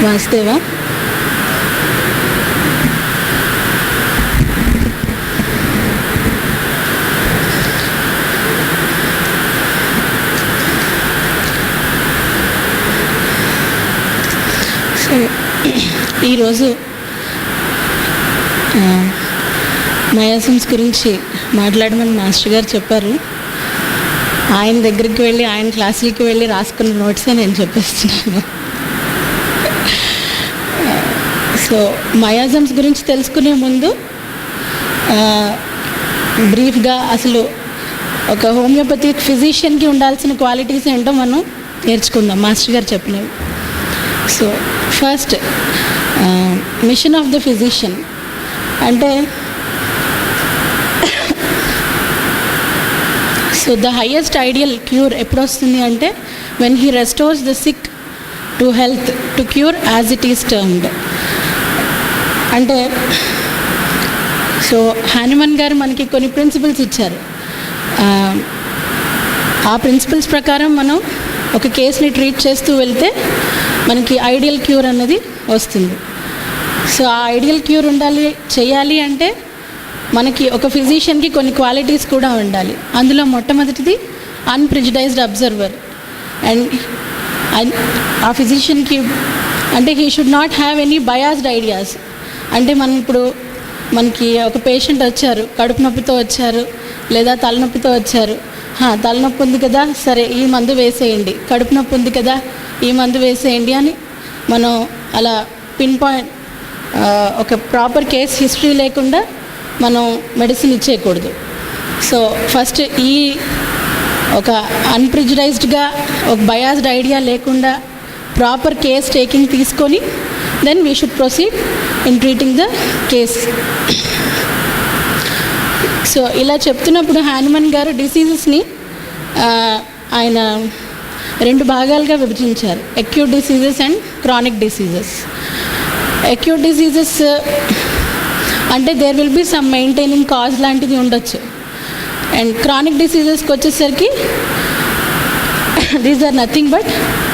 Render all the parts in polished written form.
వాస్తేవా? ఈరోజు మయాసిమ్స్ గురించి మాట్లాడమని మాస్టర్ గారు చెప్పారు. ఆయన దగ్గరికి వెళ్ళి ఆయన క్లాసులకి వెళ్ళి రాసుకున్న నోట్సే నేను చెప్పేస్తున్నాను. సో మయాసిమ్స్ గురించి తెలుసుకునే ముందు బ్రీఫ్గా అసలు ఒక హోమియోపతిక్ ఫిజిషియన్కి ఉండాల్సిన క్వాలిటీస్ ఏంటో మనం నేర్చుకుందాం మాస్టర్ గారు చెప్పినవి. So first mission of the physician అంటే so the highest ideal cure ఎప్పుడు వస్తుంది అంటే when he restores the sick to health to cure as it is termed. అంటే సో హానిమన్ గారు మనకి కొన్ని ప్రిన్సిపల్స్ ఇచ్చారు. ఆ ప్రిన్సిపల్స్ ప్రకారం మనం ఒక కేసుని ట్రీట్ చేస్తూ వెళ్తే మనకి ఐడియల్ క్యూర్ అన్నది వస్తుంది. సో ఆ ఐడియల్ క్యూర్ చేయాలి అంటే మనకి ఒక ఫిజిషియన్కి కొన్ని క్వాలిటీస్ కూడా ఉండాలి. అందులో మొట్టమొదటిది అన్ప్రిజుడైజ్డ్ అబ్జర్వర్. అండ్ ఆ ఫిజిషియన్కి అంటే he should not have any biased ideas. అంటే మనం ఇప్పుడు మనకి ఒక పేషెంట్ వచ్చారు, కడుపు నొప్పితో వచ్చారు లేదా తలనొప్పితో వచ్చారు. తలనొప్పి ఉంది కదా, సరే ఈ మందు వేసేయండి, కడుపు నొప్పి ఉంది కదా ఈ మందు వేసేయండి అని మనం అలా పిన్ పాయింట్ ఒక ప్రాపర్ కేస్ హిస్టరీ లేకుండా మనం మెడిసిన్ ఇచ్చేయకూడదు. సో ఫస్ట్ ఈ ఒక అన్ప్రిజుడైజ్డ్గా ఒక బయాస్డ్ ఐడియా లేకుండా ప్రాపర్ కేస్ టేకింగ్ తీసుకొని then we should proceed in treating the case. So ఇలా చెప్తున్నప్పుడు హానిమన్ గారు డిసీజెస్ని ఆయన 2 భాగాలుగా విభజించారు, acute diseases and chronic diseases. Acute diseases అంటే there will be some maintaining cause లాంటిది ఉండొచ్చు. అండ్ క్రానిక్ డిసీజెస్కి వచ్చేసరికి these are nothing but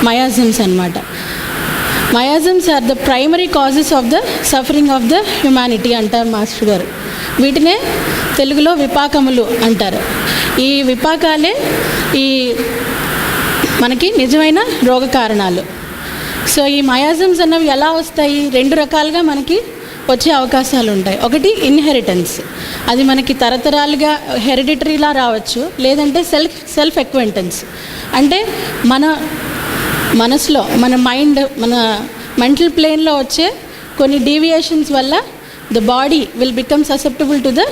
miasms అన్నమాట. Miasms are the primary causes of the suffering of the humanity అంటారు master గారు. వీటినే తెలుగులో విపాకములు అంటారు. ఈ విపాకాలే ఈ మనకి నిజమైన రోగ కారణాలు. సో ఈ మయాసిమ్స్ అన్నవి ఎలా వస్తాయి? 2 రకాలుగా మనకి వచ్చే అవకాశాలు ఉంటాయి. ఒకటి ఇన్హెరిటెన్స్, అది మనకి తరతరాలుగా హెరిడిటరీలా రావచ్చు. లేదంటే సెల్ఫ్ ఎక్వెంటెన్స్, అంటే మన మనసులో మన మైండ్ మన మెంటల్ ప్లేన్లో వచ్చే కొన్ని డీవియేషన్స్ వల్ల the body will become susceptible to the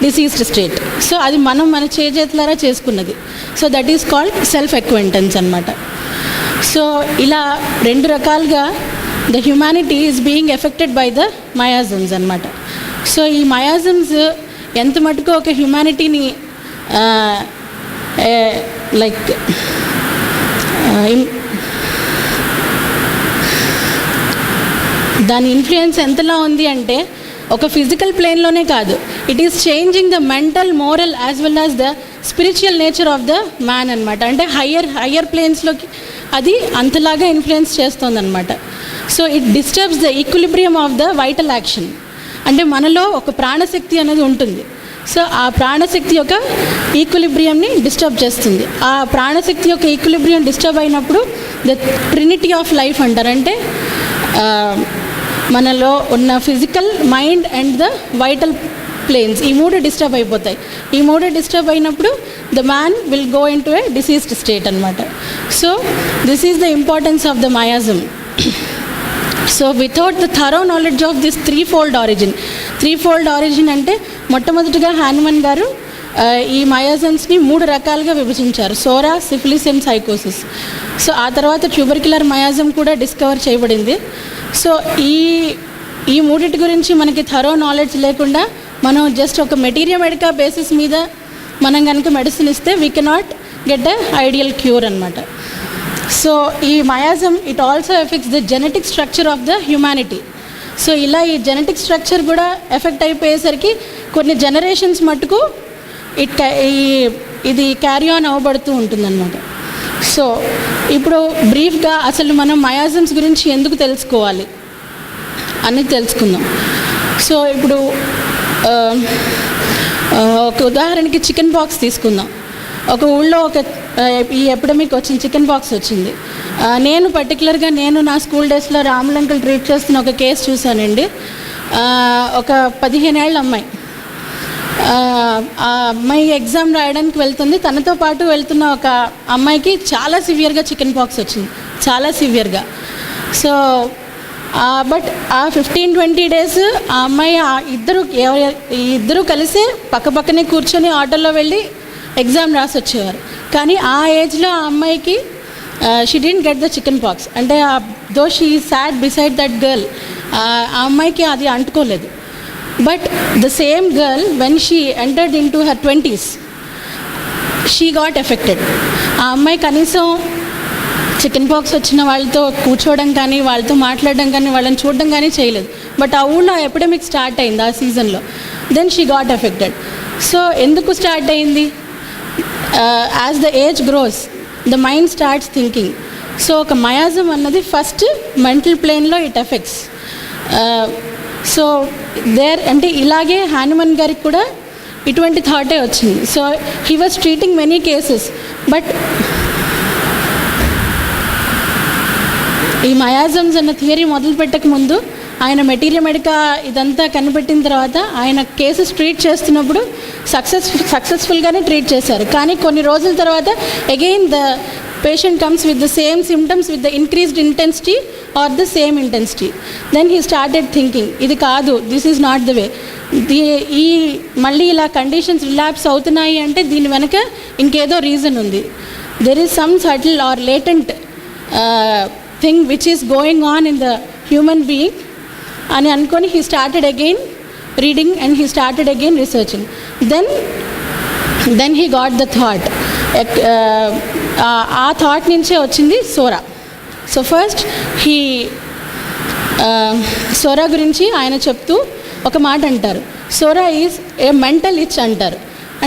diseased state. So అది మనం మన చేతులారా చేసుకున్నది. So that is called self acquaintance అన్నమాట. సో ఇలా 2 రకాలుగా the humanity is being affected by the miasms అన్నమాట. సో ఈ మయాసిమ్స్ ఎంత మటుకు ఒక హ్యుమానిటీని లైక్ దాని ఇన్ఫ్లుయెన్స్ ఎంతలా ఉంది అంటే ఒక ఫిజికల్ ప్లేన్లోనే కాదు, it is changing the mental, moral as well as the spiritual nature of the man అనమాట. అంటే హయ్యర్ ప్లేన్స్లోకి అది అంతలాగా ఇన్ఫ్లుయెన్స్ చేస్తుందన్నమాట. So it disturbs the equilibrium of the vital action. అంటే మనలో ఒక ప్రాణశక్తి అనేది ఉంటుంది. సో ఆ ప్రాణశక్తి యొక్క ఈక్విలిబ్రియంని డిస్టర్బ్ చేస్తుంది. ఆ ప్రాణశక్తి యొక్క ఈక్విలిబ్రియం డిస్టర్బ్ అయినప్పుడు ద ట్రినిటీ ఆఫ్ లైఫ్ అంటారు. అంటే మనలో ఉన్న physical, mind and the vital planes ఈ 3 డిస్టర్బ్ అయిపోతాయి. ఈ 3 డిస్టర్బ్ అయినప్పుడు the man will go into a diseased state అనమాట. So this is the importance of the miasm. So without the thorough knowledge of this threefold origin అంటే మొట్టమొదటిగా Hahnemann గారు ఈ మయాసిమ్స్ని 3 రకాలుగా విభజించారు, psora, syphilis and sycosis. So ఆ తర్వాత ట్యూబర్క్యులర్ మయాసిమ్ కూడా డిస్కవర్ చేయబడింది. సో ఈ 3 గురించి మనకి థరో నాలెడ్జ్ లేకుండా మనం జస్ట్ ఒక మెటీరియా బేసిస్ మీద మనం కనుక మెడిసిన్ ఇస్తే we cannot get a ideal cure అనమాట. సో ఈ miasm it also affects the genetic structure of the humanity. So ఇలా ఈ జెనెటిక్ స్ట్రక్చర్ కూడా ఎఫెక్ట్ అయిపోయేసరికి కొన్ని జనరేషన్స్ మట్టుకు ఇది క్యారీ ఆన్ అవ్వబడుతూ ఉంటుందన్నమాట. సో ఇప్పుడు బ్రీఫ్గా అసలు మనం మయాజమ్స్ గురించి ఎందుకు తెలుసుకోవాలి అని తెలుసుకుందాం. సో ఇప్పుడు ఒక ఉదాహరణకి చికెన్ పాక్స్ తీసుకుందాం. ఒక ఊళ్ళో ఈ ఎపిడమిక్ వచ్చింది, చికెన్ పాక్స్ వచ్చింది. నేను పర్టికులర్గా నా స్కూల్ డేస్లో రాములంకల్ ట్రీట్ చేస్తున్న ఒక కేసు చూశానండి. ఒక 15 ఏళ్ళ అమ్మాయి, ఆ అమ్మాయి ఎగ్జామ్ రాయడానికి వెళ్తుంది. తనతో పాటు వెళ్తున్న ఒక అమ్మాయికి చాలా సివియర్గా చికెన్ పాక్స్ వచ్చింది, చాలా సివియర్గా. సో బట్ ఆ 15-20 డేస్ ఆ అమ్మాయి ఇద్దరు కలిసి పక్కనే కూర్చొని ఆటోలో వెళ్ళి ఎగ్జామ్ రాసి వచ్చేవారు. కానీ ఆ ఏజ్లో ఆ అమ్మాయికి she didn't get the chicken pox. అంటే though she sat beside that girl, ఆ అమ్మాయికి అది అంటుకోలేదు. But the same girl when she entered into her 20s she got affected. ఆ అమ్మాయి కనీసం చికెన్ పాక్స్ వచ్చిన వాళ్ళతో కూర్చోవడం కానీ, వాళ్ళతో మాట్లాడడం కానీ, వాళ్ళని చూడడం కానీ చేయలేదు. బట్ ఆ ఊళ్ళో ఎపిడమిక్ స్టార్ట్ అయింది ఆ సీజన్లో. Then she got affected. So ఎందుకు స్టార్ట్ అయింది? As the age grows the mind starts thinking. So ఒక మయాజం అన్నది ఫస్ట్ మెంటల్ ప్లేన్లో ఇట్ ఎఫెక్ట్స్. సో అంటే ఇలాగే హానుమన్ గారికి కూడా ఇటువంటి థాటే వచ్చింది. So he was treating many cases. But ఈ మయాజమ్స్ అన్న థియరీ మొదలు పెట్టక ముందు ఆయన మెటీరియమెడికా ఇదంతా కనిపెట్టిన తర్వాత ఆయన కేసెస్ ట్రీట్ చేస్తున్నప్పుడు సక్సెస్ఫుల్గానే ట్రీట్ చేశారు. కానీ కొన్ని రోజుల తర్వాత again the patient comes with the same symptoms with the increased intensity or the same intensity. Then he started thinking, ఇది కాదు, this is not the way. ఈ మళ్ళీ ఇలా కండిషన్స్ రిలాప్స్ అవుతున్నాయి అంటే దీని వెనక ఇంకేదో రీజన్ ఉంది. There is some subtle or latent thing which is going on in the human being అని అనుకొని he started again reading and he started again researching. Then he got the thought. ఆ thought నుంచే వచ్చింది Sora. So first Sora గురించి ఆయన చెప్తూ ఒక మాట అంటారు, సోరా ఈజ్ ఏ మెంటల్ ఇచ్ అంటారు.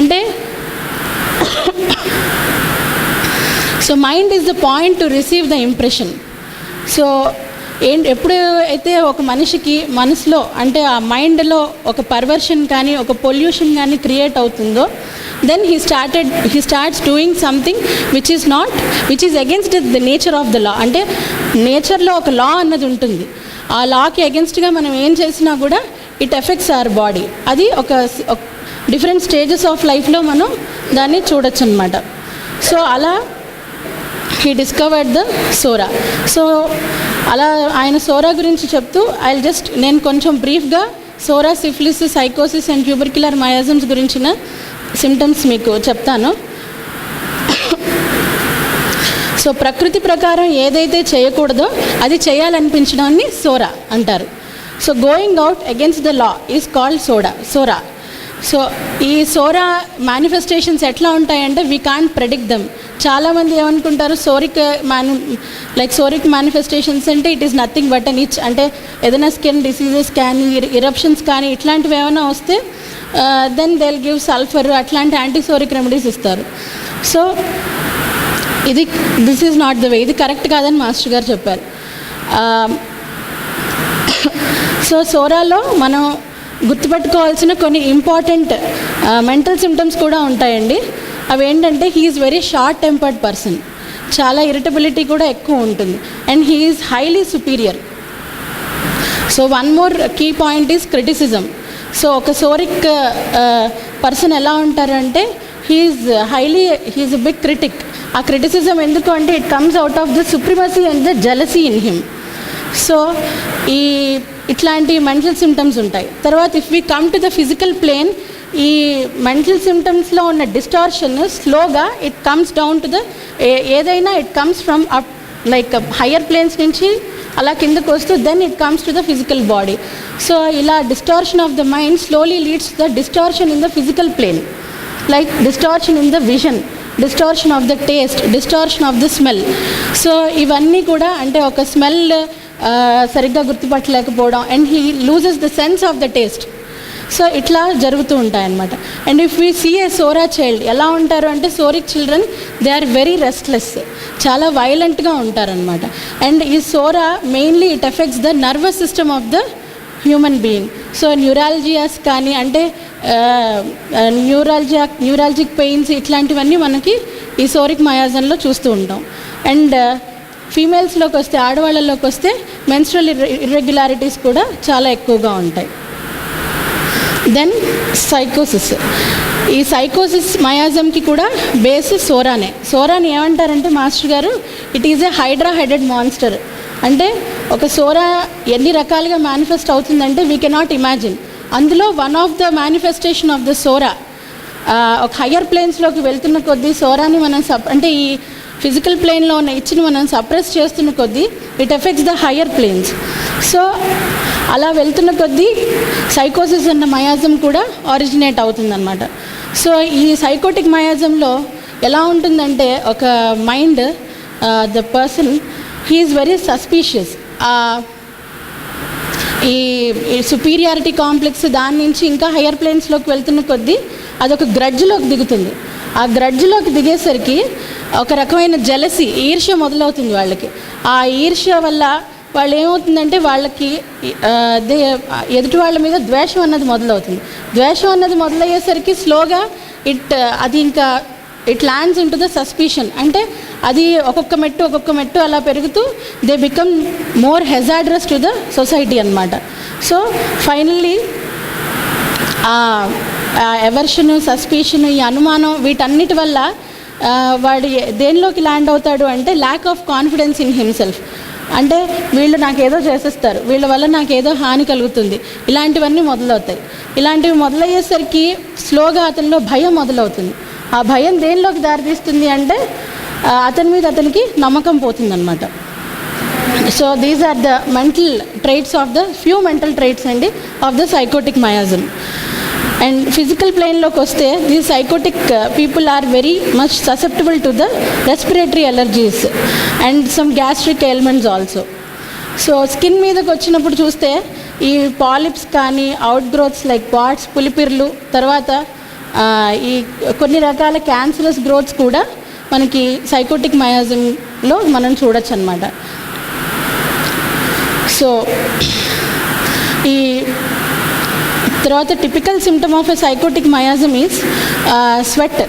అంటే so mind is the point to receive the impression. So ఎప్పుడు అయితే ఒక మనిషికి మనసులో అంటే ఆ మైండ్లో ఒక పర్వర్షన్ కానీ ఒక పొల్యూషన్ కానీ క్రియేట్ అవుతుందో, then he starts doing something which is against the nature of the law. అంటే నేచర్లో ఒక లా అన్నది ఉంటుంది. ఆ లాకి అగెన్స్ట్గా మనం ఏం చేసినా కూడా ఇట్ ఎఫెక్ట్స్ అవర్ బాడీ. అది ఒక డిఫరెంట్ స్టేజెస్ ఆఫ్ లైఫ్లో మనం దాన్ని చూడొచ్చు అన్నమాట. సో అలా he discovered the Sora. So అలా ఆయన సోరా గురించి చెప్తూ నేను కొంచెం బ్రీఫ్గా సోరా, సిఫిలిస్, సైకోసిస్ అండ్ ట్యూబర్క్యులర్ మయాజమ్స్ గురించిన సిమ్టమ్స్ మీకు చెప్తాను. సో ప్రకృతి ప్రకారం ఏదైతే చేయకూడదో అది చేయాలనిపించడాన్ని సోరా అంటారు. So going out against the law is called Sora. So ఈ సోరా మేనిఫెస్టేషన్స్ ఎట్లా ఉంటాయంటే వీ కాంట్ ప్రెడిక్ట్ దమ్. చాలామంది ఏమనుకుంటారు సోరిక్ మేనిఫెస్టేషన్స్ అంటే ఇట్ ఈస్ నథింగ్ బట్ అన్ ఇచ్. అంటే ఏదైనా స్కిన్ డిసీజెస్ కానీ ఇరప్షన్స్ కానీ ఇట్లాంటివి ఏమైనా వస్తే then they will give sulphur, అట్లాంటి యాంటీసోరిక్ రెమెడీస్ ఇస్తారు. So this is not the way, ఇది కరెక్ట్ కాదని మాస్టర్ గారు చెప్పారు. సో సోరాలో మనం గుర్తుపెట్టుకోవాల్సిన కొన్ని ఇంపార్టెంట్ మెంటల్ సిమ్టమ్స్ కూడా ఉంటాయండి. అవి ఏంటంటే he is very short tempered person, చాలా ఇరిటబిలిటీ కూడా ఎక్కువ ఉంటుంది, and he is highly superior. So one more key point is criticism. So ఒక సోరిక్ పర్సన్ ఎలా ఉంటారంటే హీఈస్ ఎ బిగ్ క్రిటిక్. ఆ క్రిటిసిజం ఎందుకు అంటే it comes out of the supremacy and the jealousy in him. So ఇట్లాంటి mental symptoms ఉంటాయి. తర్వాత if we come to the physical plane, ఈ మెంటల్ సిమ్టమ్స్లో ఉన్న డిస్టార్షన్ స్లోగా it comes down to the ఏదైనా it comes from up like higher planes నుంచి అలా కిందకు వస్తూ then it comes to the physical body. So ఇలా distortion of the mind slowly leads the distortion in the physical plane, like distortion in the vision, distortion of the taste, distortion of the smell. So ఇవన్నీ కూడా అంటే ఒక smell సరిగ్గా గుర్తుపట్టలేకపోవడం, and he loses the sense of the taste. So ఇట్లా జరుగుతూ ఉంటాయన్నమాట. And if we see a psora child ఎలా ఉంటారు అంటే psoric children they are very restless, చాలా వైలెంట్గా ఉంటారనమాట. అండ్ ఈ psora mainly it affects the nervous system of the human being. So neuralgias కానీ అంటే న్యూరాలజిక్ పెయిన్స్ ఇట్లాంటివన్నీ మనకి ఈ సోరిక్ మయాజంలో చూస్తూ ఉంటాం. అండ్ ఫీమేల్స్లోకి వస్తే, ఆడవాళ్ళలోకి వస్తే మెన్స్ట్రల్ ఇర్రెగ్యులారిటీస్ కూడా చాలా ఎక్కువగా ఉంటాయి. దెన్ సైకోసిస్. ఈ సైకోసిస్ మయాజంకి కూడా బేస్ సోరానే. సోరాని ఏమంటారంటే మాస్టర్ గారు, it is a hydra headed monster. అంటే ఒక సోరా ఎన్ని రకాలుగా మేనిఫెస్ట్ అవుతుందంటే వీ కెనాట్ ఇమాజిన్. అందులో one of the manifestation of the psora, ఒక హయ్యర్ ప్లేన్స్లోకి వెళ్తున్న కొద్దీ సోరాని మనం అంటే ఈ ఫిజికల్ ప్లేన్లో ఉన్న ఇచ్చిని మనం సప్రెస్ చేస్తున్న కొద్దీ it affects the higher planes. So అలా వెళ్తున్న కొద్దీ సైకోసిస్ అన్న మయాజం కూడా ఆరిజినేట్ అవుతుందన్నమాట. సో ఈ సైకోటిక్ మయాజంలో ఎలా ఉంటుందంటే ఒక mind, the person he is very suspicious. ఈ సుపీరియారిటీ కాంప్లెక్స్ దాని నుంచి ఇంకా హయ్యర్ ప్లేన్స్లోకి వెళ్తున్న కొద్దీ అదొక గ్రడ్జ్లోకి దిగుతుంది. ఆ గ్రడ్జ్లోకి దిగేసరికి ఒక రకమైన జెలసీ, ఈర్ష్య మొదలవుతుంది వాళ్ళకి. ఆ ఈర్ష్య వల్ల వాళ్ళు ఏమవుతుందంటే వాళ్ళకి ఎదుటి వాళ్ళ మీద ద్వేషం అన్నది మొదలవుతుంది. ద్వేషం అన్నది మొదలయ్యేసరికి స్లోగా అది ఇంకా it lands into the suspicion. అంటే అది ఒక్కొక్క మెట్టు అలా పెరుగుతూ they become more hazardous to the society అన్నమాట. సో ఫైనల్లీ ఎవర్షను, సస్పిషను, ఈ అనుమానం వీటన్నిటి వల్ల వాడు దేనిలోకి ల్యాండ్ అవుతాడు అంటే lack of confidence in himself. అంటే వీళ్ళు నాకేదో చేసేస్తారు, వీళ్ళ వల్ల నాకేదో హాని కలుగుతుంది, ఇలాంటివన్నీ మొదలవుతాయి. ఇలాంటివి మొదలయ్యేసరికి స్లోగా అతనిలో భయం మొదలవుతుంది. ఆ భయం దేనిలోకి దారితీస్తుంది అంటే అతని మీద అతనికి నమ్మకం పోతుందన్నమాట. So these are the mental traits of the few mental traits అండి of the sycotic miasm. And physical ప్లేన్లోకి వస్తే these sycotic people are very much susceptible to the respiratory allergies and some gastric ailments also. So skin మీదకి వచ్చినప్పుడు చూస్తే ఈ polyps కానీ, outgrowths like pots, పులిపిర్లు, తర్వాత ఈ కొన్ని రకాల క్యాన్సరస్ గ్రోత్స్ కూడా మనకి సైకోటిక్ మయాజంలో మనం చూడొచ్చు అన్నమాట. సో ఈ తర్వాత typical symptom of a psychotic miasm is sweat.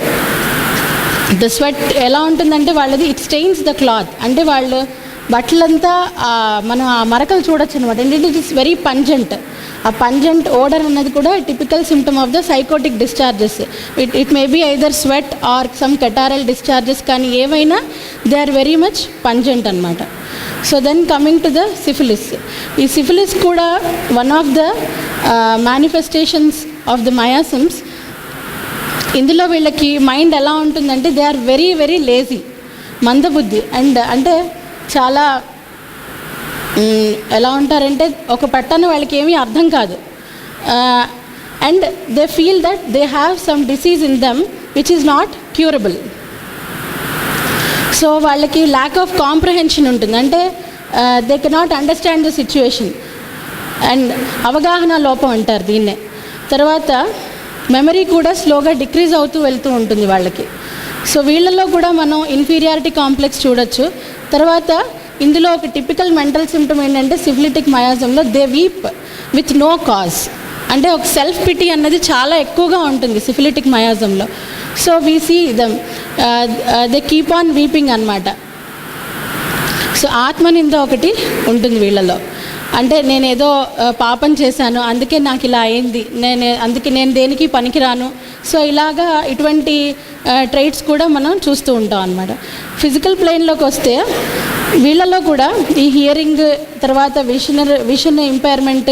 The sweat ఎలా ఉంటుందంటే వాళ్ళది ఇట్ స్టెయిన్స్ ద క్లాత్. అంటే వాళ్ళు బట్టలంతా మనం ఆ మరకలు చూడొచ్చు అనమాట. And it is very pungent. ఆ పంజెంట్ ఓడర్ అన్నది కూడా typical symptom of the sycotic discharges. It may be either sweat or some catarrhal discharges, కానీ ఏవైనా they are very much pungent అనమాట. So then coming to the syphilis. ఈ syphilis కూడా one of the manifestations of the miasms. ఇందులో వీళ్ళకి mind ఎలా ఉంటుందంటే they are very very lazy, మందబుద్ధి. అండ్ అంటే చాలా ఎలా ఉంటారంటే ఒక పట్టాన వాళ్ళకి ఏమీ అర్థం కాదు. And they feel that they have some disease in them which is not curable. So వాళ్ళకి ల్యాక్ ఆఫ్ కాంప్రహెన్షన్ ఉంటుంది. అంటే they cannot understand the situation. And అవగాహన లోపం అంటారు దీన్నే. తర్వాత మెమరీ కూడా స్లోగా డిక్రీజ్ అవుతూ వెళ్తూ ఉంటుంది వాళ్ళకి. సో వీళ్ళల్లో కూడా మనం ఇన్ఫీరియారిటీ కాంప్లెక్స్ చూడొచ్చు. తర్వాత ఇందులో ఒక టిపికల్ మెంటల్ సిమ్టమ్ ఏంటంటే సిఫిలిటిక్ మయాజంలో they weep with no cause. అంటే ఒక సెల్ఫ్ పిటీ అన్నది చాలా ఎక్కువగా ఉంటుంది సిఫిలిటిక్ మయాజంలో. So we see them they keep on weeping అన్నమాట. సో ఆత్మనింద ఒకటి ఉంటుంది వీళ్ళలో. అంటే నేనేదో పాపం చేశాను, అందుకే నాకు ఇలా అయింది, అందుకే నేను దేనికి పనికిరాను. సో ఇలాగా ఇటువంటి ట్రైట్స్ కూడా మనం చూస్తూ ఉంటాం అన్నమాట. ఫిజికల్ ప్లేన్లోకి వస్తే వీళ్ళలో కూడా ఈ హియరింగ్, తర్వాత విషన్ ఇంపైర్మెంట్,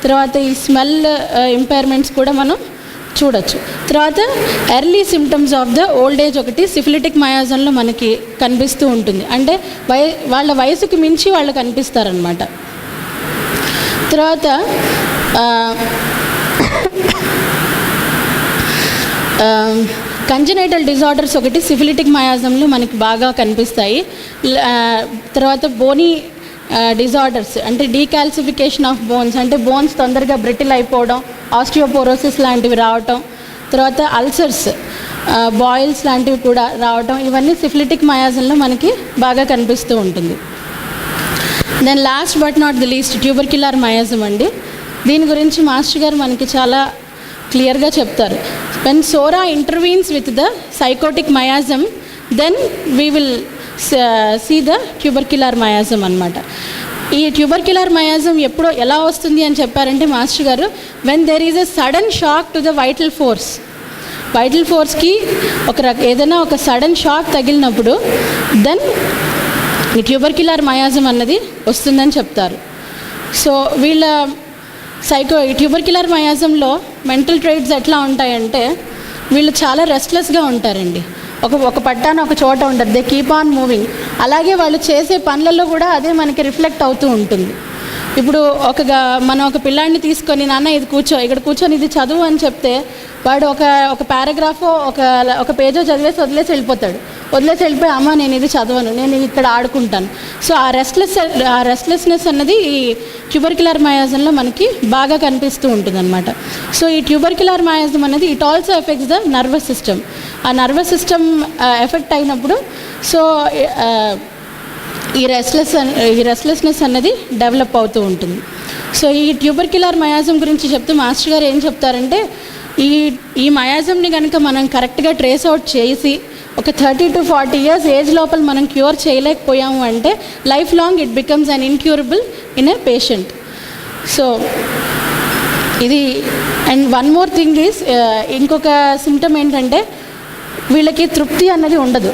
తర్వాత ఈ స్మెల్ ఇంపైర్మెంట్స్ కూడా మనం చూడొచ్చు. తర్వాత early symptoms of the old age ఒకటి సిఫిలిటిక్ మయాజంలో మనకి కనిపిస్తూ ఉంటుంది. అంటే వాళ్ళ వయసుకు మించి వాళ్ళు కనిపిస్తారనమాట. తర్వాత కంజనైటల్ డిజార్డర్స్ ఒకటి సిఫిలిటిక్ మయాజంలో మనకి బాగా కనిపిస్తాయి. తర్వాత బోనీ డిజార్డర్స్ అంటే డీకాల్సిఫికేషన్ ఆఫ్ బోన్స్, అంటే బోన్స్ తొందరగా బ్రిటిల్ అయిపోవడం, ఆస్టియోపోరోసిస్ లాంటివి రావటం, తర్వాత అల్సర్స్, బాయిల్స్ లాంటివి కూడా రావటం, ఇవన్నీ సిఫిలిటిక్ మయాజంలో మనకి బాగా కనిపిస్తూ ఉంటుంది. Then last but not the least tubercular miasm అండి. దీని గురించి మాస్టర్ గారు మనకి చాలా క్లియర్గా చెప్తారు. When psora intervenes with the sycotic miasm then we will see the tubercular miasm అనమాట. ఈ ట్యూబర్క్యులర్ మయాజం ఎప్పుడో ఎలా వస్తుంది అని చెప్పారంటే మాస్టర్ గారు, when there is a sudden shock to the vital ఫోర్స్కి ఏదైనా ఒక సడన్ షాక్ తగిలినప్పుడు దెన్ ఈ ట్యూబర్క్యులర్ మయాజం అన్నది వస్తుందని చెప్తారు. సో వీళ్ళ ట్యూబర్క్యులర్ మయాజంలో మెంటల్ ట్రైట్స్ ఎట్లా ఉంటాయంటే వీళ్ళు చాలా రెస్ట్లెస్గా ఉంటారండి. ఒక పట్టాన ఒక చోట ఉండరు, దే కీప్ ఆన్ మూవింగ్. అలాగే వాళ్ళు చేసే పనులలో కూడా అదే మనకి రిఫ్లెక్ట్ అవుతూ ఉంటుంది. ఇప్పుడు మనం ఒక పిల్లాడిని తీసుకొని, నాన్న ఇది ఇక్కడ కూర్చొని ఇది చదువు అని చెప్తే వాడు ఒక పారాగ్రాఫో ఒక పేజో వదిలేసి వెళ్ళిపోయి, అమ్మ నేను ఇది చదవను, నేను ఇక్కడ ఆడుకుంటాను. సో ఆ రెస్ట్లెస్నెస్ అన్నది ఈ ట్యూబర్క్యులర్ మయాజంలో మనకి బాగా కనిపిస్తూ ఉంటుంది అనమాట. సో ఈ ట్యూబర్క్యులర్ మయాజం అనేది it also affects the nervous system. ఆ నర్వస్ సిస్టమ్ ఎఫెక్ట్ అయినప్పుడు సో ఈ రెస్ట్లెస్నెస్ అన్నది డెవలప్ అవుతూ ఉంటుంది. సో ఈ ట్యూబర్క్యులర్ మయాజం గురించి చెప్తూ మాస్టర్ గారు ఏం చెప్తారంటే, ఈ మయాజంని కనుక మనం కరెక్ట్గా ట్రేస్ అవుట్ చేసి ఒక 30 to 40 years ఏజ్ లోపల మనం క్యూర్ చేయలేకపోయాము అంటే life long it becomes an incurable in a patient. So ఇది and one more thing is, ఇంకొక సిమ్టమ్ ఏంటంటే వీళ్ళకి తృప్తి అన్నది ఉండదు.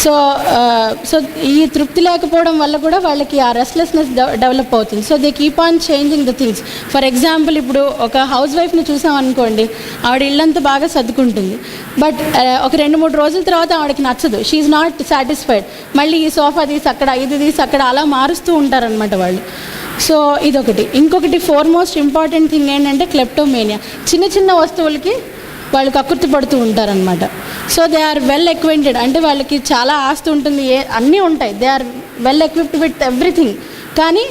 సో ఈ తృప్తి లేకపోవడం వల్ల కూడా వాళ్ళకి ఆ రెస్ట్లెస్నెస్ డెవలప్ అవుతుంది. So they keep on changing the things. For example, ఇప్పుడు ఒక హౌస్ వైఫ్ని చూసామనుకోండి, ఆవిడ ఇల్లంతా బాగా సర్దుకుంటుంది. బట్ ఒక 2-3 రోజుల తర్వాత ఆవిడకి నచ్చదు, షీఈ్ నాట్ సాటిస్ఫైడ్. మళ్ళీ ఈ సోఫా తీసి అక్కడ, ఇది తీసి అక్కడ, అలా మారుస్తూ ఉంటారనమాట వాళ్ళు. సో ఇదొకటి. ఇంకొకటి ఫోర్మోస్ట్ ఇంపార్టెంట్ థింగ్ ఏంటంటే క్లెప్టోమేనియా. చిన్న వస్తువులకి వాళ్ళు కక్కుర్తి పడుతూ ఉంటారనమాట. So they are well acquainted, అంటే వాళ్ళకి చాలా ఆస్తి ఉంటుంది, అన్నీ ఉంటాయి, they are well equipped with everything. కానీ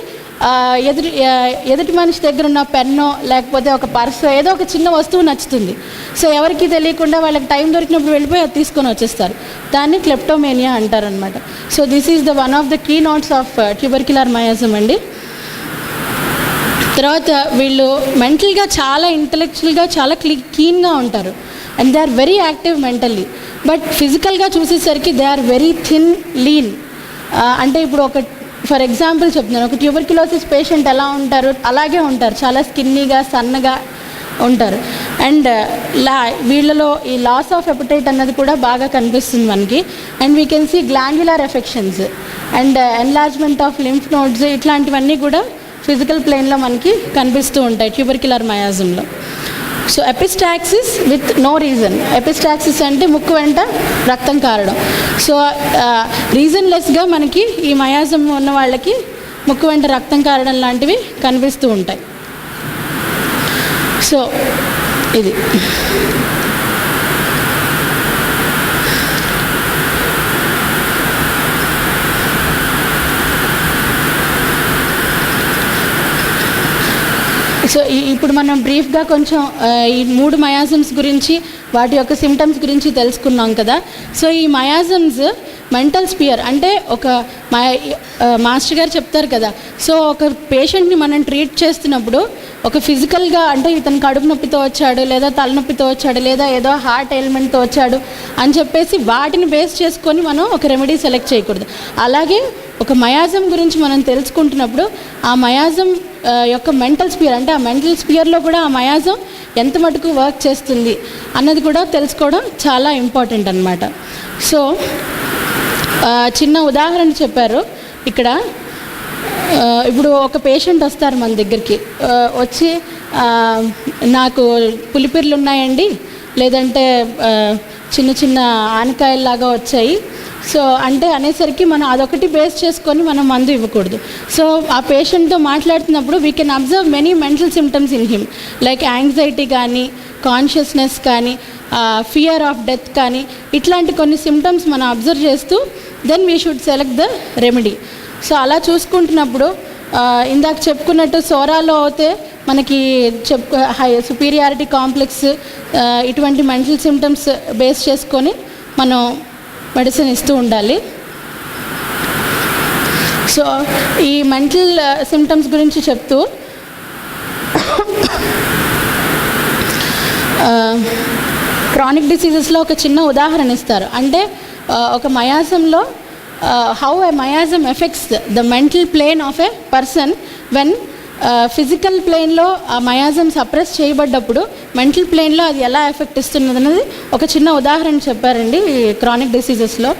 ఎదుటి మనిషి దగ్గర ఉన్న పెన్నో లేకపోతే ఒక పర్సో ఏదో ఒక చిన్న వస్తువు నచ్చుతుంది. సో ఎవరికి తెలియకుండా వాళ్ళకి టైం దొరికినప్పుడు వెళ్ళిపోయి అది తీసుకొని వచ్చేస్తారు. దాన్ని క్లెప్టోమేనియా అంటారనమాట. So this is the one of the key notes of tubercular miasm అండి. తర్వాత వీళ్ళు మెంటల్గా చాలా ఇంటలెక్చువల్గా చాలా కీన్గా ఉంటారు and they are very active mentally. But ఫిజికల్గా చూసేసరికి they are very thin, lean. అంటే ఇప్పుడు ఫర్ ఎగ్జాంపుల్ చెప్తున్నాను, ఒక ట్యూబర్క్యులోసిస్ పేషెంట్ ఎలా ఉంటారు అలాగే ఉంటారు, చాలా స్కిన్నీగా, సన్నగా ఉంటారు. అండ్ వీళ్ళలో ఈ లాస్ ఆఫ్ ఎపటైట్ అన్నది కూడా బాగా కనిపిస్తుంది మనకి. And we can see glandular affections and enlargement of lymph nodes, ఇట్లాంటివన్నీ కూడా ఫిజికల్ ప్లేన్లో మనకి కనిపిస్తూ ఉంటాయి ట్యూబర్క్యులర్ మయాజంలో. So epistaxis with no reason. Epistaxis అంటే ముక్కు వెంట రక్తం కారడం. సో రీజన్లెస్గా మనకి ఈ మయాజం ఉన్న వాళ్ళకి ముక్కు వెంట రక్తం కారడం లాంటివి కనిపిస్తూ ఉంటాయి. సో ఇది సో ఇప్పుడు మనం బ్రీఫ్గా కొంచెం ఈ 3 మయాజమ్స్ గురించి, వాటి యొక్క సిమ్టమ్స్ గురించి తెలుసుకున్నాం కదా. సో ఈ మయాజమ్స్ మెంటల్ స్పియర్ అంటే మాస్టర్ గారు చెప్తారు కదా. సో ఒక పేషెంట్ని మనం ట్రీట్ చేస్తున్నప్పుడు ఒక ఫిజికల్గా అంటే ఇతను కడుపు నొప్పితో వచ్చాడు, లేదా తలనొప్పితో వచ్చాడు, లేదా ఏదో హార్ట్ ఎయిల్మెంట్తో వచ్చాడు అని చెప్పేసి వాటిని బేస్ చేసుకొని మనం ఒక రెమెడీ సెలెక్ట్ చేయకూడదు. అలాగే ఒక మయాజం గురించి మనం తెలుసుకుంటున్నప్పుడు ఆ మయాజం యొక్క మెంటల్ స్పియర్ అంటే ఆ మెంటల్ స్పియర్లో కూడా ఆ మయాజం ఎంత మటుకు వర్క్ చేస్తుంది అన్నది కూడా తెలుసుకోవడం చాలా ఇంపార్టెంట్ అన్నమాట. సో చిన్న ఉదాహరణ చెప్పారు ఇక్కడ. ఇప్పుడు ఒక పేషెంట్ వస్తారు మన దగ్గరికి, వచ్చి నాకు పులిపిర్లు ఉన్నాయండి, లేదంటే చిన్న ఆనకాయల్లాగా వచ్చాయి. సో అంటే అనేసరికి మనం అదొకటి బేస్ చేసుకొని మనం మందు ఇవ్వకూడదు. సో ఆ పేషెంట్తో మాట్లాడుతున్నప్పుడు we can observe many mental symptoms in him, like anxiety కానీ, కాన్షియస్నెస్ కానీ, ఫియర్ ఆఫ్ డెత్ కానీ, ఇట్లాంటి కొన్ని సిమ్టమ్స్ మనం అబ్జర్వ్ చేస్తూ then we should select the remedy. So అలా చూసుకుంటున్నప్పుడు ఇందాక చెప్పుకున్నట్టు సోరాలో అయితే మనకి సుపీరియారిటీ కాంప్లెక్స్ ఇటువంటి మెంటల్ సిమ్టమ్స్ బేస్ చేసుకొని మనం మెడిసిన్ ఇస్తూ ఉండాలి. సో ఈ మెంటల్ సిమ్టమ్స్ గురించి చెప్తూ క్రానిక్ డిసీజెస్లో ఒక చిన్న ఉదాహరణ ఇస్తారు. అంటే ఒక మయాజంలో how a miasm affects the mental plane of a person when physical ప్లేన్లో ఆ మయాజం సప్రెస్ చేయబడ్డప్పుడు మెంటల్ ప్లేన్లో అది ఎలా ఎఫెక్ట్ ఇస్తున్నది అనేది ఒక చిన్న ఉదాహరణ చెప్పారండి. ఈ క్రానిక్ డిసీజెస్లో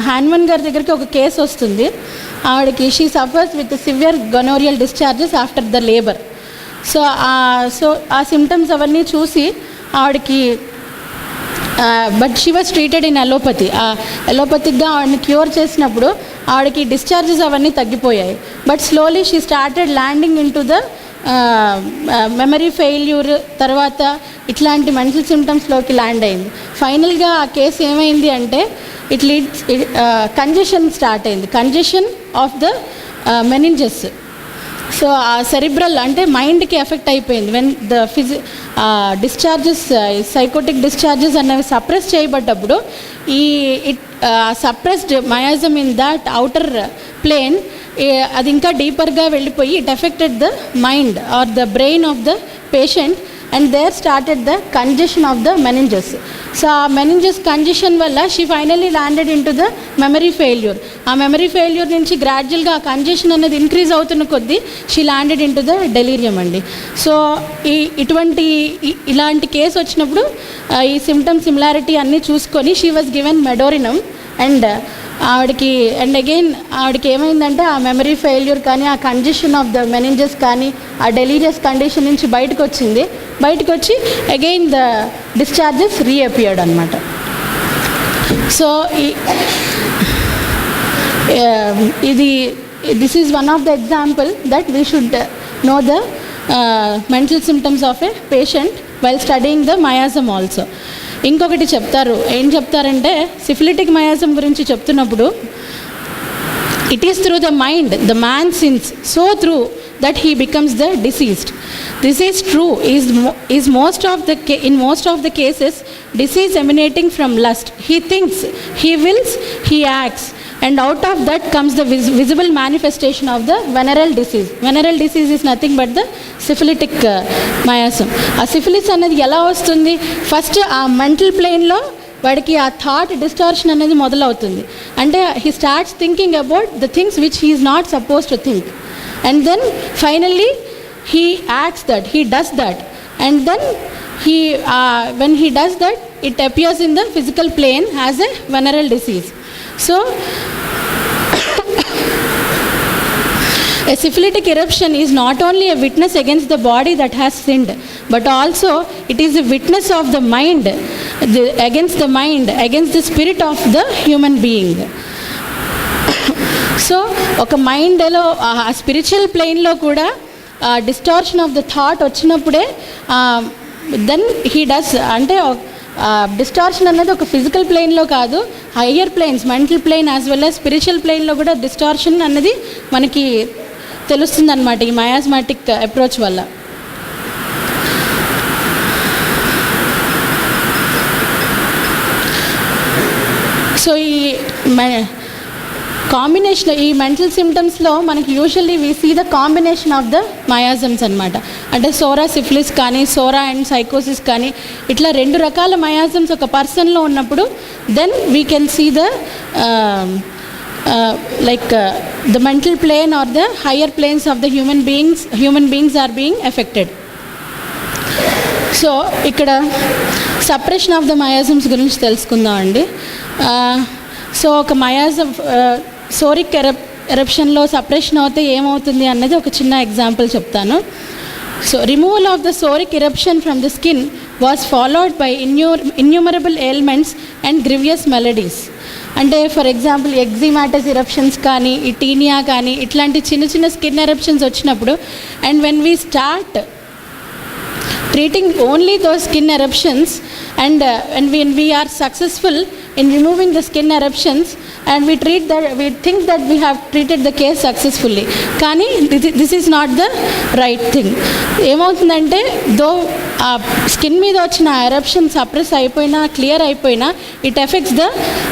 హ్యాన్మన్ గారి దగ్గరికి ఒక కేసు వస్తుంది. ఆవిడకి she suffers with severe gonorrhoeal discharges after the labour. So ఆ సిమ్టమ్స్ అవన్నీ చూసి ఆవిడకి but she was treated in allopathy. అలోపతిక్గా ఆవిడని క్యూర్ చేసినప్పుడు ఆవిడకి డిశ్చార్జెస్ అవన్నీ తగ్గిపోయాయి. But slowly she started landing into the memory failure, తర్వాత ఇట్లాంటి మెంటల్ సిమ్టమ్స్లోకి ల్యాండ్ అయింది. ఫైనల్గా ఆ కేసు ఏమైంది అంటే ఇట్ లీడ్స్ కంజెషన్ స్టార్ట్ అయింది, congestion of the meninges. So ఆ సెరిబ్రల్ అంటే మైండ్కి ఎఫెక్ట్ అయిపోయింది. When the discharges, sycotic discharges అనేవి సప్రెస్ చేయబడ్డప్పుడు ఈ suppressed miasm in that outer plane అది ఇంకా డీపర్గా వెళ్ళిపోయి it affected the mind or the brain of the patient and there started the congestion of the meninges. So ఆ meninges congestion వల్ల she finally landed into the memory failure. ఆ memory failure నుంచి గ్రాడ్యువల్గా ఆ congestion అనేది increase అవుతున్న కొద్దీ she landed into the delirium అండి. సో ఇలాంటి కేసు వచ్చినప్పుడు ఈ సిమ్టమ్ సిమిలారిటీ అన్నీ చూసుకొని she was given medorrhinum and ఆవిడకి ఏమైందంటే ఆ మెమరీ ఫెయిల్యూర్ కానీ ఆ కంజెషన్ ఆఫ్ ద మెనింజెస్ కానీ ఆ డెలీరియస్ కండిషన్ నుంచి బయటకు వచ్చి అగైన్ ద డిశ్చార్జెస్ రీఅపియర్డ్ అనమాట. So this is one of the example that we should know the mental symptoms of a patient while studying the miasm also. ఇంకొకటి ఏం చెప్తారంటే సిఫిలిటిక్ మయాజం గురించి చెప్తున్నప్పుడు it is through the mind the man since so through that he becomes the diseased. This is true in most of the cases disease emanating from lust. He thinks, he wills, he acts, and out of that comes the visible manifestation of the venereal disease. Venereal disease is nothing but the syphilitic miasm. ఆ syphilis అనేది ఎలా వస్తుంది? First ఆ mental ప్లేన్లో వాడికి ఆ thought distortion అనేది మొదలవుతుంది. అంటే he starts thinking about the things which he is not suppose to think, and then finally he acts that, he does that, and then when he does that it appears in the physical plane as a venereal disease. So a syphilitic eruption is not only a witness against the body that has sinned, but also it is a witness of the mind, against the spirit of the human being. So ఒక మైండ్లో ఆ spiritual ప్లేన్లో కూడా distortion of the thought వచ్చినప్పుడే then he does, అంటే distortion అనేది ఒక physical ప్లేన్లో కాదు, higher planes mental plane as well as spiritual ప్లేన్లో కూడా డిస్టార్షన్ అనేది మనకి తెలుస్తుంది అనమాట ఈ మయాస్మాటిక్ అప్రోచ్ వల్ల. సో ఈ కాంబినేషన్ ఈ మెంటల్ సిమ్టమ్స్లో మనకి usually we see the combination of the miasms అనమాట. అంటే సోరా సిఫిలిస్ కానీ సోరా అండ్ సైకోసిస్ కానీ ఇట్లా రెండు రకాల మయాజమ్స్ ఒక పర్సన్లో ఉన్నప్పుడు then we can see the the mental plane or the higher planes of the human beings are being affected. So ఇక్కడ సప్రెషన్ ఆఫ్ ద మయాజమ్స్ గురించి తెలుసుకుందాం అండి. సో ఒక మయాజం సోరిక్ ఎరప్షన్లో సప్రెషన్ అవుతే ఏమవుతుంది అన్నది ఒక చిన్న ఎగ్జాంపుల్ చెప్తాను. So removal of the psoric eruption from the skin was followed by innumerable ailments and grievous maladies. అంటే ఫర్ ఎగ్జాంపుల్ ఎగ్జిమాటస్ ఎరప్షన్స్ కానీ ఈ టీనియా కానీ ఇట్లాంటి చిన్న చిన్న స్కిన్ ఎరప్షన్స్ వచ్చినప్పుడు and when we start treating only those skin eruptions, and when we are successful in removing the skin eruptions, and we think that we have treated the case successfully, కానీ this is not the right thing. ఏమవుతుందంటే దో ఆ skin మీద వచ్చిన eruption suppress అయిపోయినా, clear అయిపోయినా, it affects the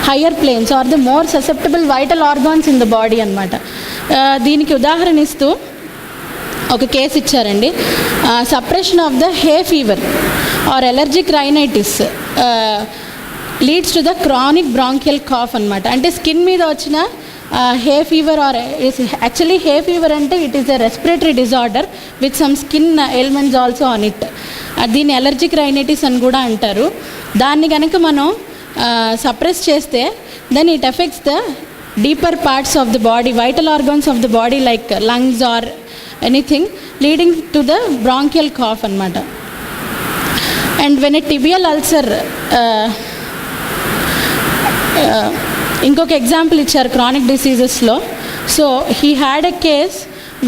higher planes or the more susceptible vital organs in the body అనమాట. దీనికి ఉదాహరణ ఇస్తూ ఒక కేసు ఇచ్చారండి. Suppression of the hay fever or allergic rhinitis leads to the chronic bronchial cough అనమాట. అంటే స్కిన్ మీద వచ్చిన hay fever or actually hay fever అంటే it is a respiratory disorder with some skin elements also on it. దీన్ని allergic rhinitis అని కూడా అంటారు. దాన్ని కనుక మనం సప్రెస్ చేస్తే then it affects the deeper parts of the body, vital organs of the body like lungs or anything, leading to the bronchial cough అనమాట. And when a tibial ulcer, ఇంకొక example ఇచ్చారు క్రానిక్ డిసీజెస్లో. So he had a case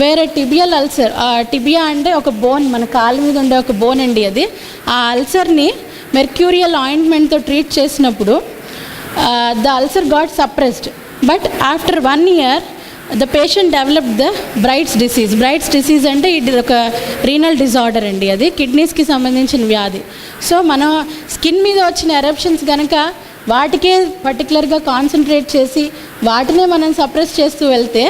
వేరే tibial ulcer, tibia అంటే ఒక bone, మన కాలు మీద ఉండే ఒక బోన్ అండి అది. ఆ అల్సర్ని మెర్క్యూరియల్ ఆయింట్మెంట్తో ట్రీట్ చేసినప్పుడు the ulcer got suppressed, but after 1 year the patient developed the Bright's disease. Bright's disease అంటే ఇది ఒక రీనల్ డిజార్డర్ అండి, అది కిడ్నీస్కి సంబంధించిన వ్యాధి. సో మన స్కిన్ మీద వచ్చిన ఎరప్షన్స్ కనుక వాటికే పర్టికులర్గా కాన్సన్ట్రేట్ చేసి వాటినే మనం సప్రెస్ చేస్తూ వెళ్తే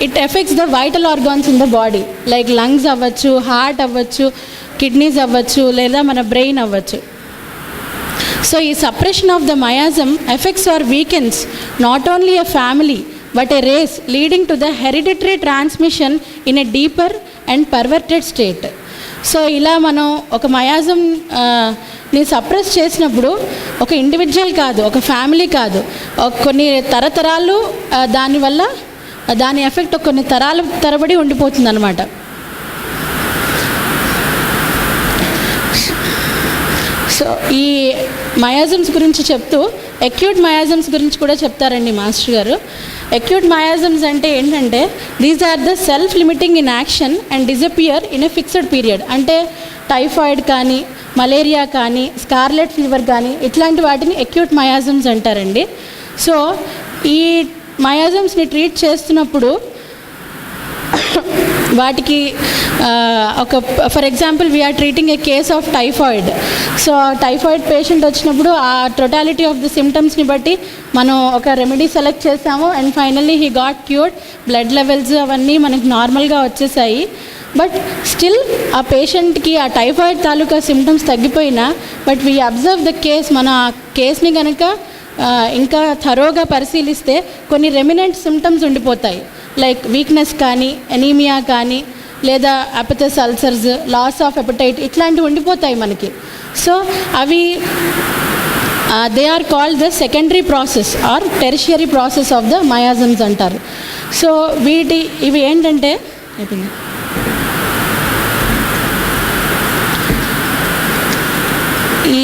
it affects the vital organs in the body like lungs అవ్వచ్చు, హార్ట్ అవ్వచ్చు, కిడ్నీస్ అవ్వచ్చు, లేదా మన బ్రెయిన్ అవ్వచ్చు. సో ఈ suppression of the miasm affects or weakens not only a family but a race, leading to the hereditary transmission in a deeper and perverted state. So ఇలా మనం ఒక మయాజంని సప్రెస్ చేసినప్పుడు ఒక ఇండివిజువల్ కాదు, ఒక ఫ్యామిలీ కాదు, కొన్ని తరతరాలు దానివల్ల దాని ఎఫెక్ట్ కొన్ని తరాల తరబడి ఉండిపోతుంది అన్నమాట. సో ఈ మయాజమ్స్ గురించి చెప్తూ అక్యూట్ మయాజమ్స్ గురించి కూడా చెప్తారండి మాస్టర్ గారు. అక్యూట్ మయాజమ్స్ అంటే ఏంటంటే these are the self limiting in action and disappear in a fixed period. అంటే టైఫాయిడ్ కానీ, మలేరియా కానీ, స్కార్లెట్ ఫీవర్ కానీ ఇట్లాంటి వాటిని అక్యూట్ మయాజమ్స్ అంటారండి. సో ఈ మయాజమ్స్ని ట్రీట్ చేస్తున్నప్పుడు వాటికి ఒక for example we're treating a case of typhoid. So typhoid patient వచ్చినప్పుడు ఆ టోటాలిటీ ఆఫ్ ద సిమ్టమ్స్ని బట్టి మనం ఒక రెమెడీ సెలెక్ట్ చేసాము and finally he got cured. Blood levels అవన్నీ మనకి నార్మల్గా వచ్చేసాయి. బట్ స్టిల్ ఆ పేషెంట్కి ఆ టైఫాయిడ్ తాలూకా సిమ్టమ్స్ తగ్గిపోయినా but we observe the case, మనం ఆ కేస్ని కనుక ఇంకా థరోగా పరిశీలిస్తే కొన్ని రెమినెంట్ సిమ్టమ్స్ ఉండిపోతాయి లైక్ వీక్నెస్ కానీ, ఎనీమియా కానీ, లేదా అపెటస్ అల్సర్స్, లాస్ ఆఫ్ ఎపటైట్ ఇట్లాంటివి ఉండిపోతాయి మనకి. సో అవి they are called the secondary process or tertiary process of the miasms అంటారు. సో ఇవి ఏంటంటే ఈ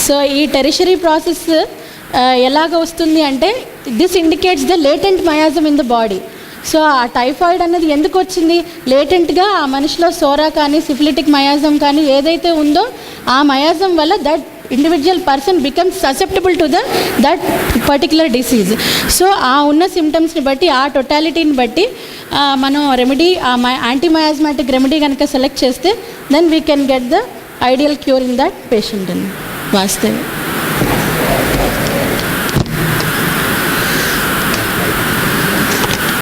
సో ఈ టెరిషరీ ప్రాసెస్ ఎలాగ వస్తుంది అంటే this indicates the latent miasm in the body. So ఆ టైఫాయిడ్ అన్నది ఎందుకు వచ్చింది, లేటెంట్గా ఆ మనిషిలో సోరా కానీ, సిఫిలిటిక్ మయాజమ్ కానీ ఏదైతే ఉందో ఆ మయాజమ్ వల్ల that individual person becomes susceptible to that particular disease. So ఆ ఉన్న సిమ్టమ్స్ని బట్టి, ఆ టోటాలిటీని బట్టి మనం రెమెడీ, యాంటీ మయాజ్మాటిక్ రెమెడీ కనుక సెలెక్ట్ చేస్తే then we can get the ideal cure in that patient అని వాస్తవం.